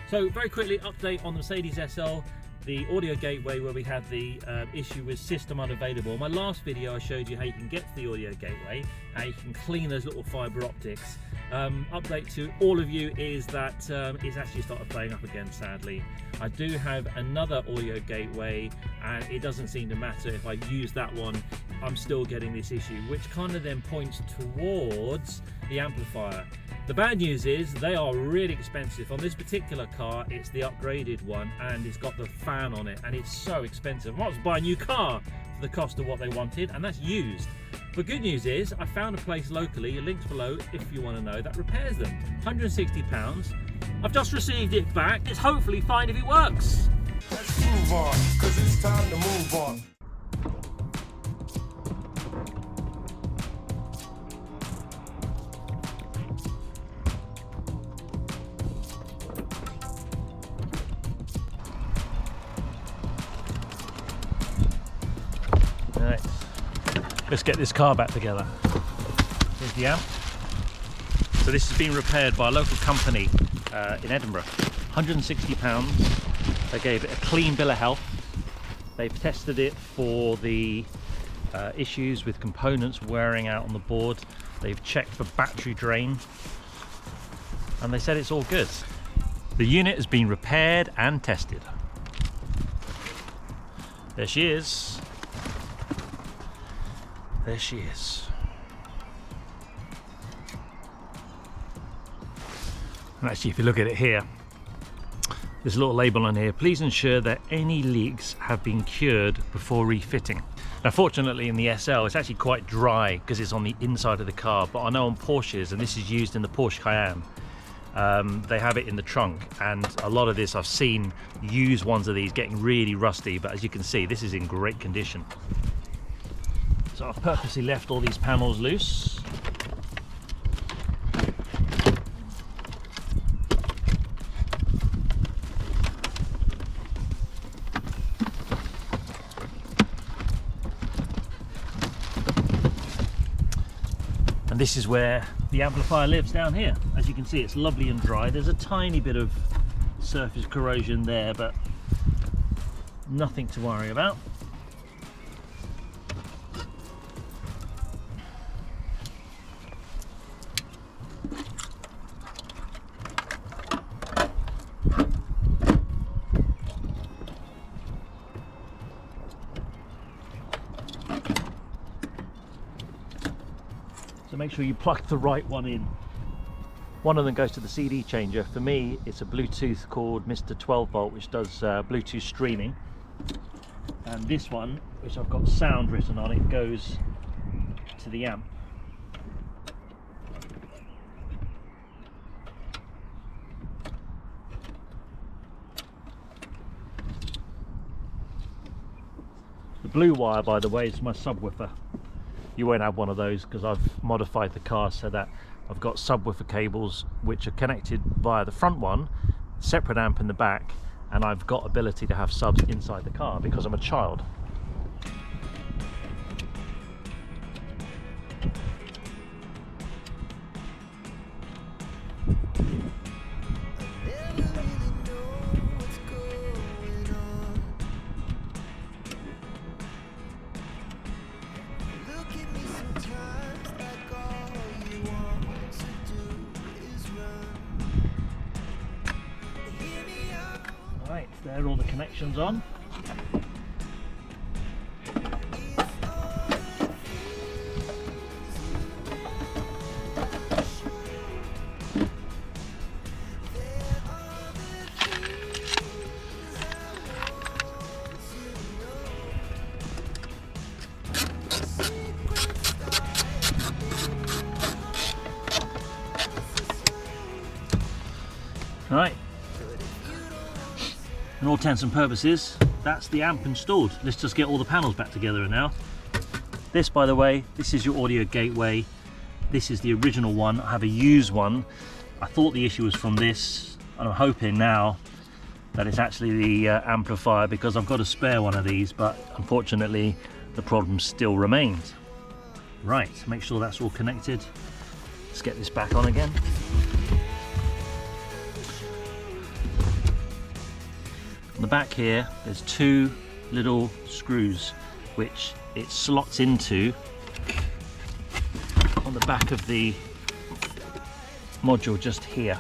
So very quickly, update on the Mercedes SL, the audio gateway where we had the issue with system unavailable. In my last video I showed you how you can get to the audio gateway, how you can clean those little fibre optics. Update to all of you is that it's actually started playing up again, sadly. I do have another audio gateway and it doesn't seem to matter if I use that one, I'm still getting this issue, which kind of then points towards the amplifier. The bad news is they are really expensive. On this particular car, it's the upgraded one and it's got the fan on it and it's so expensive. I might as well buy a new car for the cost of what they wanted, and that's used. But good news is I found a place locally, links below if you want to know, that repairs them. £160. I've just received it back. It's hopefully fine if it works. Let's move on, 'cause it's time to move on. Right, let's get this car back together. Here's the amp. So this has been repaired by a local company in Edinburgh. £160. They gave it a clean bill of health. They've tested it for the issues with components wearing out on the board. They've checked for battery drain and they said it's all good. The unit has been repaired and tested. There she is. There she is. And actually, if you look at it here, there's a little label on here. Please ensure that any leaks have been cured before refitting. Now, fortunately in the SL, it's actually quite dry because it's on the inside of the car. But I know on Porsches, and this is used in the Porsche Cayenne, they have it in the trunk. And a lot of this, I've seen used ones of these getting really rusty. But as you can see, this is in great condition. So I've purposely left all these panels loose. And this is where the amplifier lives, down here. As you can see, it's lovely and dry. There's a tiny bit of surface corrosion there, but nothing to worry about. So make sure you plug the right one in. One of them goes to the CD changer. For me, it's a Bluetooth called Mr. 12 volt, which does Bluetooth streaming. And this one, which I've got sound written on it, goes to the amp. The blue wire, by the way, is my subwoofer. You won't have one of those because I've modified the car so that I've got subwoofer cables which are connected via the front one, separate amp in the back, and I've got ability to have subs inside the car because I'm a child. Right, there are all the connections on. Right. In all intents and purposes, that's the amp installed. Let's just get all the panels back together now. This, by the way, this is your audio gateway. This is the original one. I have a used one. I thought the issue was from this, and I'm hoping now that it's actually the amplifier, because I've got a spare one of these, but unfortunately the problem still remains. Right, make sure that's all connected. Let's get this back on again. On the back here, there's two little screws which it slots into on the back of the module just here.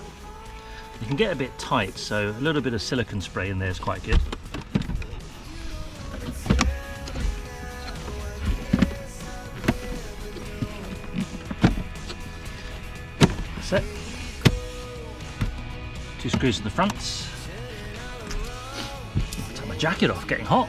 You can get a bit tight, so a little bit of silicone spray in there is quite good. That's it. Two screws in the front. I'll take my jacket off, getting hot.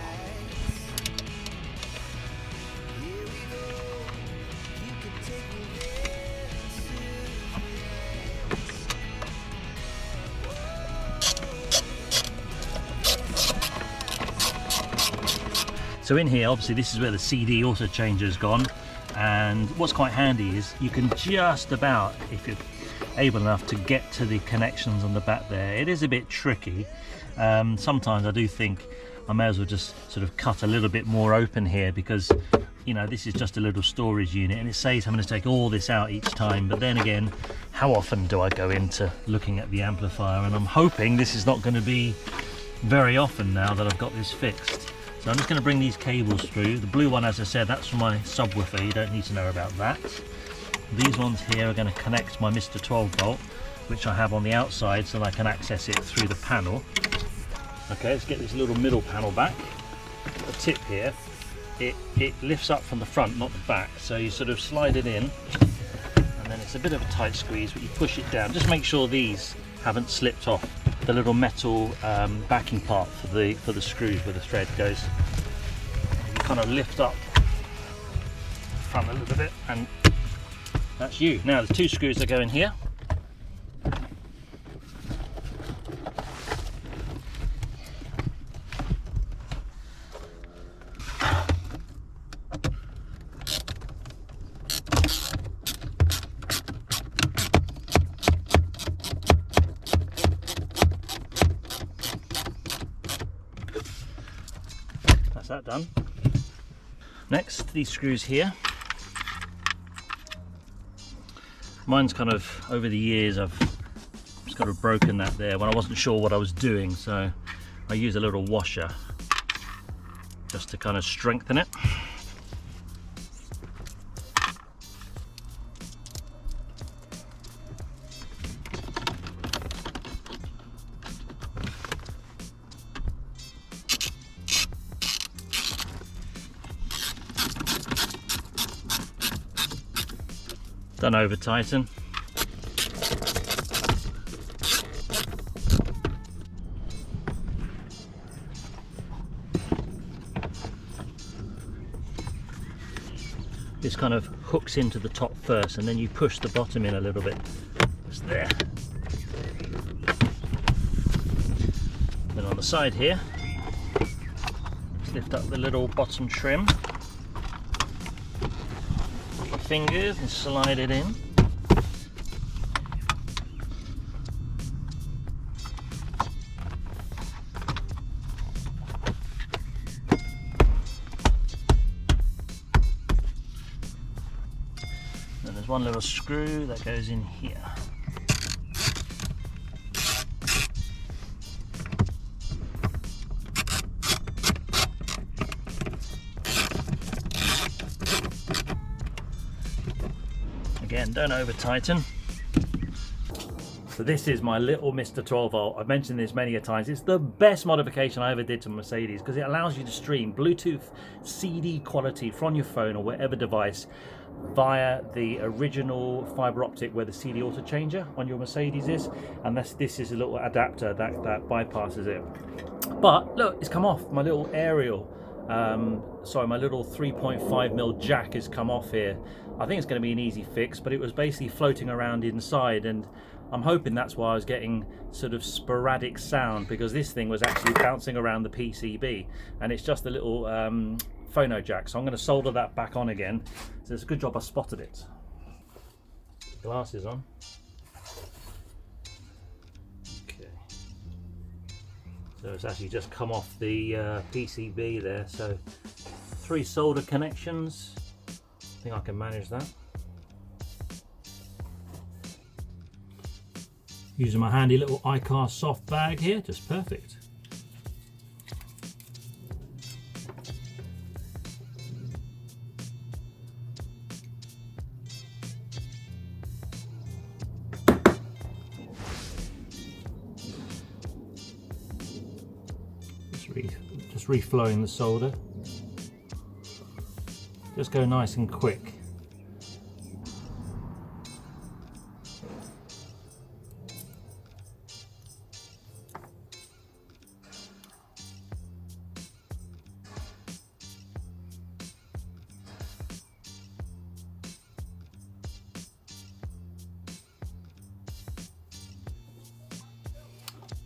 So in here, obviously this is where the CD auto changer's gone, and what's quite handy is you can just about, if you're able enough, to get to the connections on the back there. It is a bit tricky. Sometimes I do think I may as well just sort of cut a little bit more open here, because you know, this is just a little storage unit and it saves having to take all this out each time. But then again, how often do I go into looking at the amplifier? And I'm hoping this is not going to be very often now that I've got this fixed. So I'm just going to bring these cables through. The blue one, as I said, that's for my subwoofer. You don't need to know about that. These ones here are going to connect my Mr. 12 volt, which I have on the outside so that I can access it through the panel. Okay, let's get this little middle panel back. The tip here, it lifts up from the front, not the back. So you sort of slide it in, and then it's a bit of a tight squeeze, but you push it down. Just make sure these haven't slipped off the little metal backing part for the screws where the thread goes. You kind of lift up the front a little bit, and that's you. Now there's two screws that go in here. That done. Next, these screws here. Mine's kind of, over the years, I've just kind of broken that there when I wasn't sure what I was doing, so I use a little washer just to kind of strengthen it. Don't over tighten. This kind of hooks into the top first, and then you push the bottom in a little bit. Just there. Then on the side here, just lift up the little bottom trim. Fingers and slide it in. Then there's one little screw that goes in here. Again, don't over tighten. So this is my little Mr. 12 volt. I've mentioned this many a times. It's the best modification I ever did to Mercedes, because it allows you to stream Bluetooth CD quality from your phone or whatever device via the original fibre optic where the CD auto changer on your Mercedes is, and this is a little adapter that bypasses it. But look, it's come off. My little aerial, my little 3.5mm jack has come off here. I think it's going to be an easy fix, but it was basically floating around inside, and I'm hoping that's why I was getting sort of sporadic sound, because this thing was actually bouncing around the PCB, and it's just a little phono jack. So I'm going to solder that back on again. So it's a good job I spotted it. Glasses on. Okay. So it's actually just come off the PCB there. So 3 solder connections. I think I can manage that. Using my handy little iCar soft bag here, just perfect. just reflowing the solder. Just go nice and quick.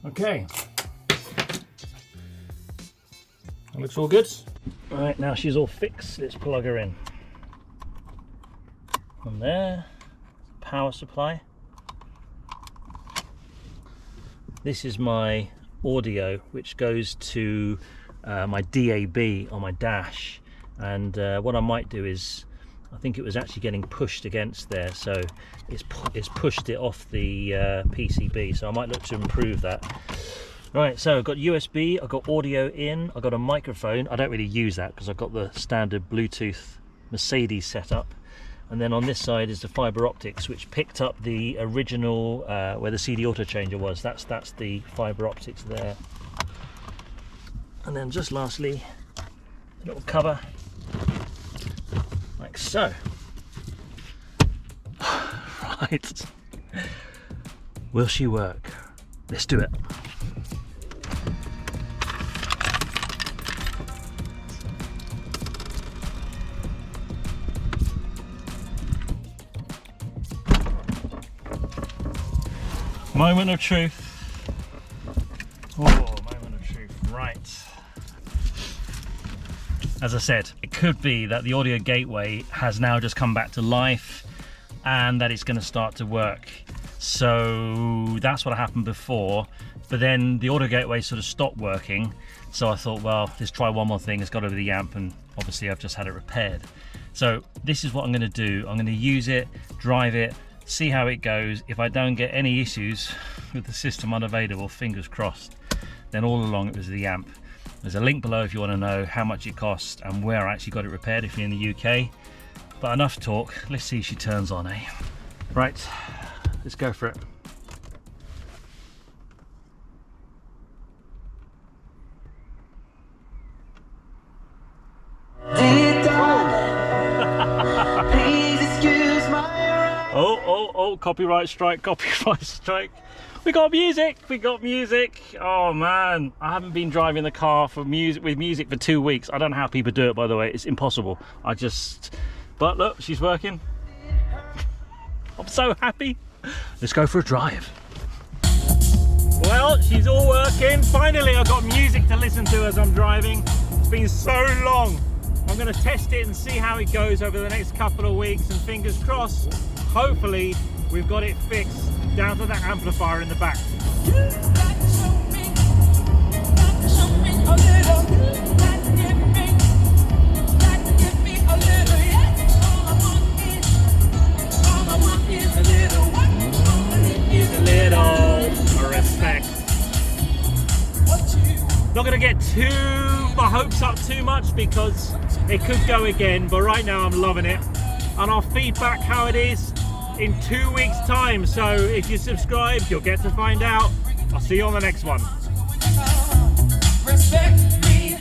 Okay, that looks all good. Right, now she's all fixed, let's plug her in. And there, power supply. This is my audio, which goes to my DAB on my dash. And what I might do is, I think it was actually getting pushed against there, so it's pushed it off the PCB, so I might look to improve that. Right, so I've got USB, I've got audio in, I've got a microphone. I don't really use that because I've got the standard Bluetooth Mercedes setup. And then on this side is the fibre optics, which picked up the original where the CD auto changer was. That's the fibre optics there. And then just lastly, a little cover, like so. Right, will she work? Let's do it. Moment of truth. Oh, moment of truth. Right. As I said, it could be that the audio gateway has now just come back to life and that it's going to start to work. So that's what happened before, but then the audio gateway sort of stopped working. So I thought, well, let's try one more thing. It's got over the amp, and obviously I've just had it repaired. So this is what I'm going to do. I'm going to use it, drive it, see how it goes. If I don't get any issues with the system unavailable, fingers crossed, then all along it was the amp. There's a link below if you want to know how much it cost and where I actually got it repaired if you're in the UK. But enough talk, let's see if she turns on, eh? Right, let's go for it. Oh, copyright strike, copyright strike. We got music, we got music. Oh man, I haven't been driving the car for with music for 2 weeks. I don't know how people do it, by the way. It's impossible. But look, she's working. I'm so happy. Let's go for a drive. Well, she's all working. Finally, I've got music to listen to as I'm driving. It's been so long. I'm going to test it and see how it goes over the next couple of weeks, and fingers crossed, hopefully we've got it fixed down to that amplifier in the back. A little respect. Not going to get my hopes up too much because it could go again, but right now I'm loving it, and I'll feedback how it is in 2 weeks time. So if you subscribe, you'll get to find out. I'll see you on the next one. Respect me.